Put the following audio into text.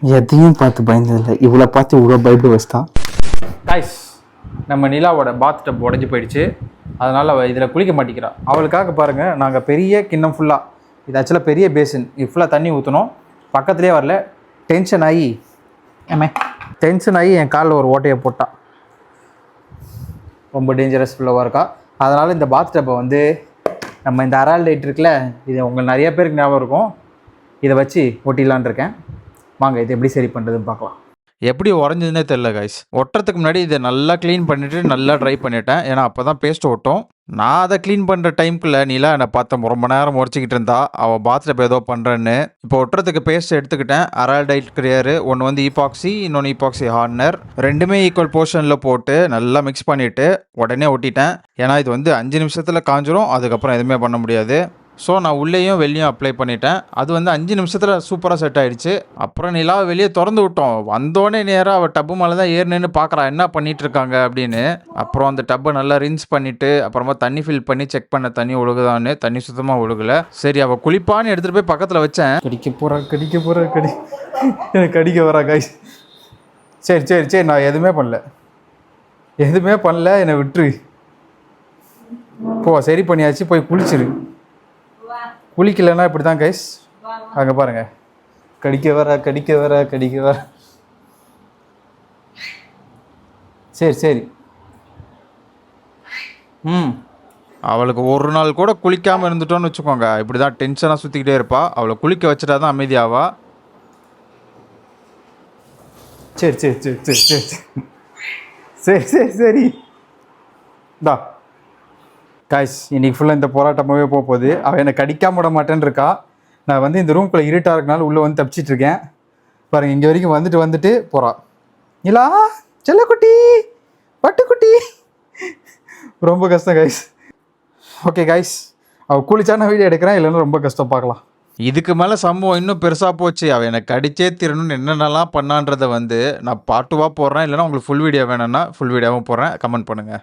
எதையும் பார்த்து பயந்ததில்லை, இவ்வளோ பார்த்து இவ்வளோ பயப்பட வச்சுதான். கைஸ், நம்ம நிலாவோட பாத் டப் உடஞ்சி போயிடுச்சு. அதனால் அவள் இதில் குளிக்க மாட்டேங்கிறாள். அவளுக்காக பாருங்கள், நாங்கள் பெரிய கிண்ணம் ஃபுல்லாக, இது ஆக்சுவலாக பெரிய பேசின், இது ஃபுல்லாக தண்ணி ஊற்றணும். பக்கத்துலேயே வரல, டென்ஷன் ஆகி என் காலில் ஒரு ஓட்டையை போட்டான். ரொம்ப டேஞ்சரஸ் ஃபுல்லாக இருக்கா. அதனால் இந்த பாத் டப்பை வந்து நம்ம இந்த அரால் லைட் இருக்குல்ல, இது உங்களுக்கு நிறைய பேருக்கு ஞாபகம் இருக்கும், இதை வச்சு ஒட்டிடலான் இருக்கேன். வாங்க இது எப்படி சரி பண்ணுறதுன்னு பார்க்கலாம். எப்படி உறைஞ்சதுன்னே தெரில கைஸ். ஒட்டுறதுக்கு முன்னாடி இதை நல்லா க்ளீன் பண்ணிவிட்டு நல்லா ட்ரை பண்ணிட்டேன். ஏன்னா அப்போ தான் பேஸ்ட் ஒட்டும். நான் அதை க்ளீன் பண்ணுற டைமுக்குள்ளே நீலாம் என்னை பார்த்தேன் ரொம்ப நேரம் உரைச்சிக்கிட்டு இருந்தா, அவள் பாத்டப் ஏதோ பண்ணுறேன்னு. இப்போ ஒட்டுறதுக்கு பேஸ்ட் எடுத்துக்கிட்டேன். அரால்டைட் கிளியரு, ஒன்று வந்து ஈபாக்சி, இன்னொன்று ஈபாக்சி ஹார்னர், ரெண்டுமே ஈக்குவல் போர்ஷனில் போட்டு நல்லா மிக்ஸ் பண்ணிவிட்டு உடனே ஒட்டிட்டேன். ஏன்னா இது வந்து 5 நிமிஷத்தில் காஞ்சிரும், அதுக்கப்புறம் எதுவுமே பண்ண முடியாது. ஸோ நான் உள்ளேயும் வெளியும் அப்ளை பண்ணிட்டேன். அது வந்து 5 நிமிஷத்தில் சூப்பராக செட் ஆகிடுச்சு. அப்புறம் நிலாவை வெளியே திறந்து விட்டோம். வந்தோடனே நேராக அவள் டப்பு மேலே தான் ஏறினு பார்க்குறா என்ன பண்ணிகிட்டு இருக்காங்க அப்படின்னு. அப்புறம் அந்த டப்பை நல்லா ரின்ஸ் பண்ணிவிட்டு அப்புறமா தண்ணி ஃபில் பண்ணி செக் பண்ண தண்ணி ஒழுகுதான்னு. தண்ணி சுத்தமாக ஒழுகலை. சரி அவள் குளிப்பான்னு எடுத்துகிட்டு போய் பக்கத்தில் வச்சேன். கடிக்க கடிக்க வரா கைஸ். சரி நான் எதுவுமே பண்ணல, என்னை விட்டுரு போ. சரி பண்ணியாச்சு, போய் குளிச்சிரு. குளிக்கலைன்னா இப்படி தான் கைஸ். அங்கே பாருங்கள், கடிக்க வர. சரி அவளுக்கு ஒரு நாள் கூட குளிக்காமல் இருந்துட்டோன்னு வச்சுக்கோங்க, இப்படி தான் டென்ஷனாக சுற்றிக்கிட்டே இருப்பாள். அவளை குளிக்க வச்சுட்டா தான் அமைதியாவா. சரி டா காய்ஸ். இன்றைக்கி ஃபுல்லாக இந்த போராட்டமாகவே போகுது. அவள் என்னை கடிக்காம விட மாட்டேன்னு இருக்கா. நான் வந்து இந்த ரூம்குள்ளே இருட்டாக இருக்கனால உள்ளே வந்து தப்பிச்சிட்டு இருக்கேன். பாருங்கள், இங்கே வரைக்கும் வந்துட்டு போகிறா. நிலா செல்லக்குட்டி, பட்டுக்குட்டி, ரொம்ப கஷ்டம் கைஸ். ஓகே கைஸ், அவள் குளிச்சான வீடியோ எடுக்கிறேன், இல்லைன்னா ரொம்ப கஷ்டம். பார்க்கலாம். இதுக்கு மேலே சம்பவம் இன்னும் பெருசாக போச்சு. அவள் என்னை கடிச்சே தீரணும்னு என்னென்னலாம் பண்ணான்றதை வந்து நான் பார்ட்டுவாக போடுறேன். இல்லைனா உங்களுக்கு ஃபுல் வீடியோ வேணும்னா ஃபுல் வீடியோவும் போடுறேன். கமெண்ட் பண்ணுங்கள்.